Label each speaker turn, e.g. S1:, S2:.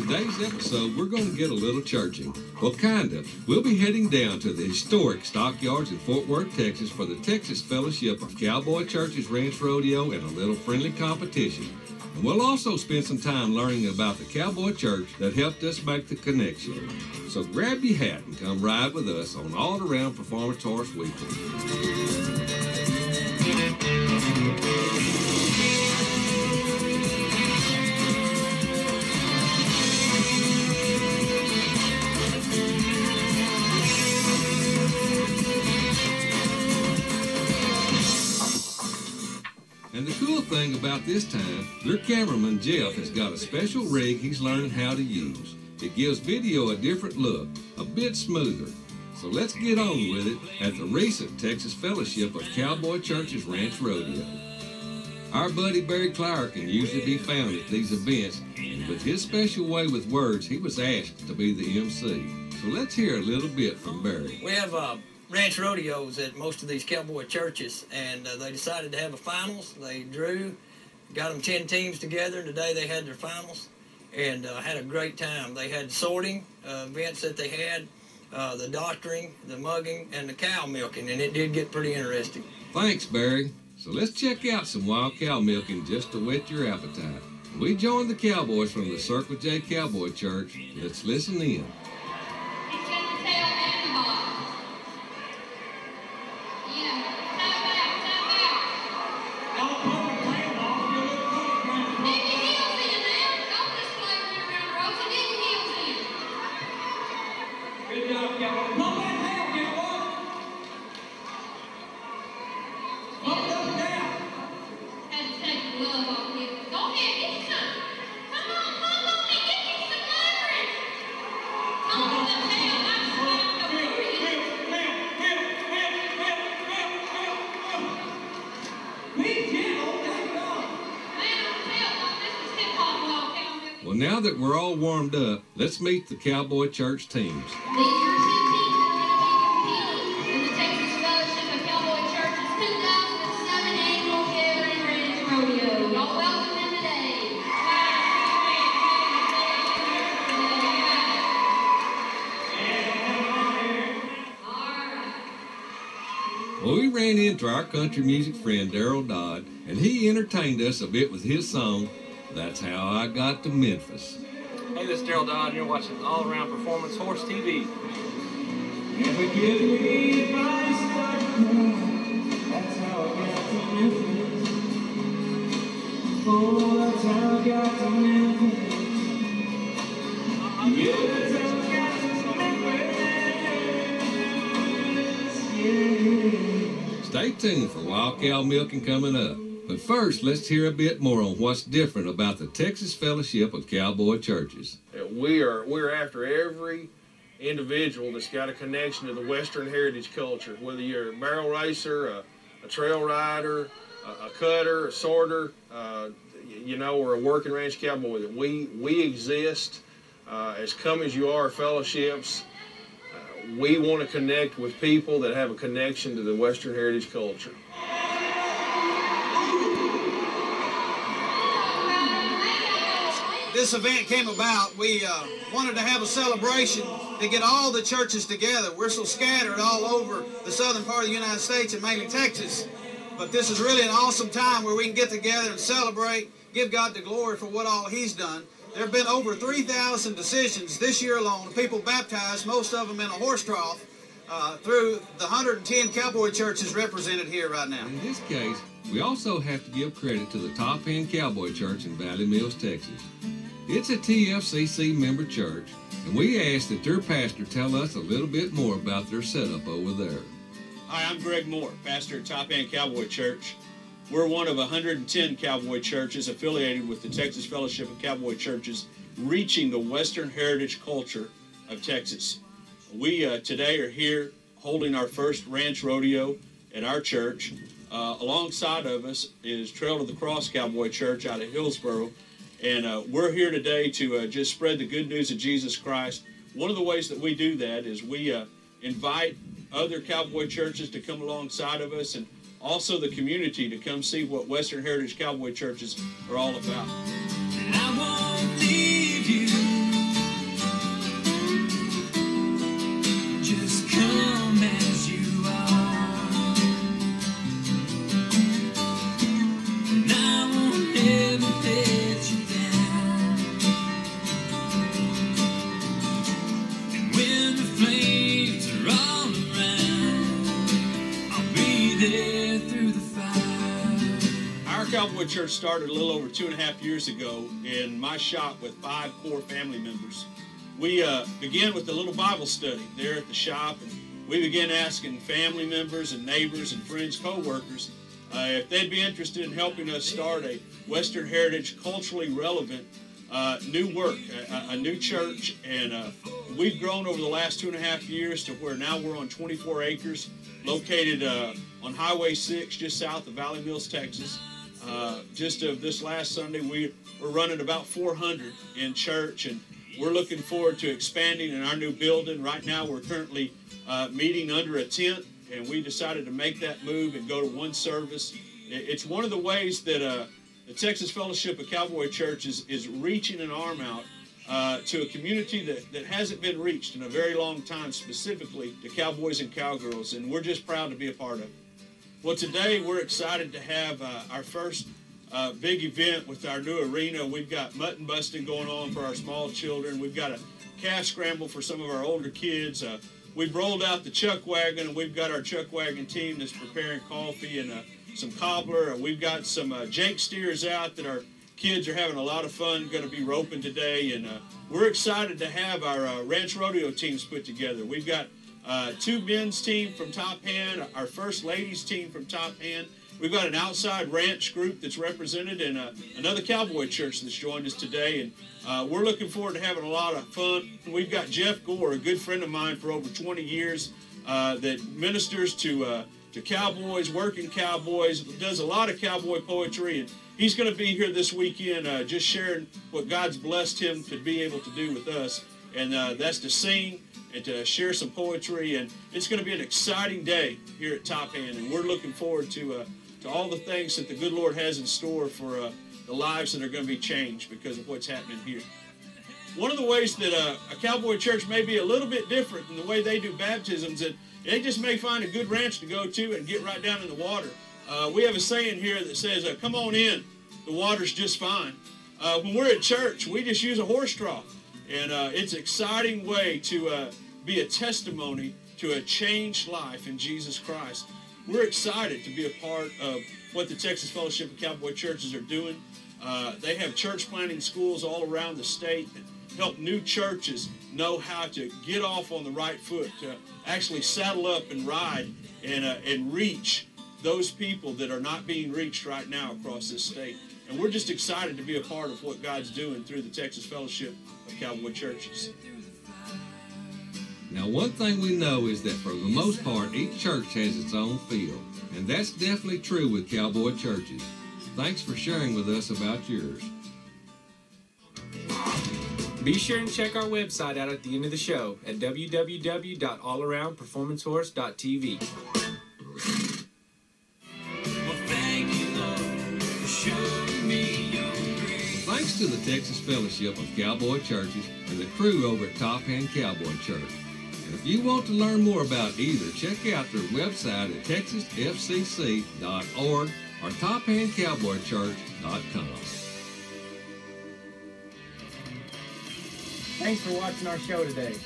S1: today's episode, we're going to get a little churching. Well, kinda. We'll be heading down to the historic stockyards in Fort Worth, Texas for the Texas Fellowship of Cowboy Churches Ranch Rodeo and a little friendly competition. And we'll also spend some time learning about the Cowboy Church that helped us make the connection. So grab your hat and come ride with us on All Around Performance Horse Weekend. And the cool thing about this time, their cameraman Jeff has got a special rig he's learning how to use. It gives video a different look, a bit smoother. So let's get on with it at the recent Texas Fellowship of Cowboy Churches Ranch Rodeo. Our buddy Barry Clower can usually be found at these events, and with his special way with words, he was asked to be the MC. So let's hear a little bit from Barry.
S2: We have ranch rodeos at most of these cowboy churches, and they decided to have a finals. They drew, got them 10 teams together, and today they had their finals, and had a great time. They had sorting events that they had, the doctoring, the mugging, and the cow milking, and it did get pretty interesting.
S1: Thanks, Barry. So let's check out some wild cow milking just to whet your appetite. We joined the cowboys from the Circle J Cowboy Church. Let's listen in. Well, now that we're all warmed up, let's meet the Cowboy Church teams.
S3: These are 2 teams that are going to be competing in the Texas Fellowship of Cowboy Churches 2007 Annual Gathering Ranch Rodeo. Y'all welcome them today.
S1: Well, we ran into our country music friend Daryl Dodd, and he entertained us a bit with his song, That's How I Got to Memphis.
S4: Hey, this is Daryl Dodd, and you're watching All Around Performance Horse TV.
S5: Never give me advice, that's how I got to Memphis. Oh, that's how I got to Memphis. Yeah, that's how I got to Memphis. Yeah.
S1: Stay tuned for wild cow milking coming up. But first, let's hear a bit more on what's different about the Texas Fellowship of Cowboy Churches.
S4: We're after every individual that's got a connection to the Western heritage culture, whether you're a barrel racer, a trail rider, a cutter, a sorter, or a working ranch cowboy. That we exist as Come As You Are fellowships. We want to connect with people that have a connection to the Western heritage culture.
S6: This event came about, we wanted to have a celebration to get all the churches together. We're so scattered all over the southern part of the United States and mainly Texas. But this is really an awesome time where we can get together and celebrate, give God the glory for what all He's done. There have been over 3,000 decisions this year alone, people baptized, most of them in a horse trough, through the 110 cowboy churches represented here right now.
S1: In this case, we also have to give credit to the Top End Cowboy Church in Valley Mills, Texas. It's a TFCC member church, and we asked that their pastor tell us a little bit more about their setup over there.
S7: Hi, I'm Greg Moore, pastor at Top End Cowboy Church. We're one of 110 cowboy churches affiliated with the Texas Fellowship of Cowboy Churches, reaching the Western heritage culture of Texas. We today are here holding our first ranch rodeo at our church. Alongside of us is Trail to the Cross Cowboy Church out of Hillsboro. And we're here today to just spread the good news of Jesus Christ. One of the ways that we do that is we invite other cowboy churches to come alongside of us, and also the community to come see what Western Heritage Cowboy Churches are all about.
S5: I won't leave you
S7: Cowboy Church started a little over 2.5 years ago in my shop with 5 core family members. We began with a little Bible study there at the shop, and we began asking family members and neighbors and friends, co-workers, if they'd be interested in helping us start a Western Heritage, culturally relevant new work, a new church. And we've grown over the last 2.5 years to where now we're on 24 acres, located on Highway 6, just south of Valley Mills, Texas. Just of this last Sunday, we're running about 400 in church, and we're looking forward to expanding in our new building. Right now, we're currently meeting under a tent, and we decided to make that move and go to one service. It's one of the ways that the Texas Fellowship of Cowboy Churches is reaching an arm out to a community that hasn't been reached in a very long time, specifically to cowboys and cowgirls, and we're just proud to be a part of it. Well, today we're excited to have our first big event with our new arena. We've got mutton busting going on for our small children. We've got a calf scramble for some of our older kids. We've rolled out the chuck wagon, and we've got our chuck wagon team that's preparing coffee and some cobbler. We've got some Jake steers out that our kids are having a lot of fun going to be roping today, and we're excited to have our ranch rodeo teams put together. We've got 2 men's team from Top Hand, our first ladies team from Top Hand. We've got an outside ranch group that's represented, and another cowboy church that's joined us today, and we're looking forward to having a lot of fun. We've got Jeff Gore, a good friend of mine for over 20 years, that ministers to cowboys, working cowboys, does a lot of cowboy poetry, and he's going to be here this weekend just sharing what God's blessed him to be able to do with us, and that's to sing and to share some poetry, and it's going to be an exciting day here at Top Hand, and we're looking forward to all the things that the good Lord has in store for the lives that are going to be changed because of what's happening here. One of the ways that a cowboy church may be a little bit different in the way they do baptisms, that they just may find a good ranch to go to and get right down in the water. We have a saying here that says, come on in, the water's just fine. When we're at church, we just use a horse trough. And it's an exciting way to be a testimony to a changed life in Jesus Christ. We're excited to be a part of what the Texas Fellowship of Cowboy Churches are doing. They have church planting schools all around the state that help new churches know how to get off on the right foot, to actually saddle up and ride and reach those people that are not being reached right now across this state. And we're just excited to be a part of what God's doing through the Texas Fellowship of Cowboy Churches.
S1: Now, one thing we know is that for the most part, each church has its own feel, and that's definitely true with Cowboy Churches. Thanks for sharing with us about yours.
S8: Be sure and check our website out at the end of the show at www.allaroundperformancehorse.tv.
S1: Thanks to the Texas Fellowship of Cowboy Churches and the crew over at Top Hand Cowboy Church. And if you want to learn more about either, check out their website at texasfcc.org or tophandcowboychurch.com.
S9: Thanks for watching our show today.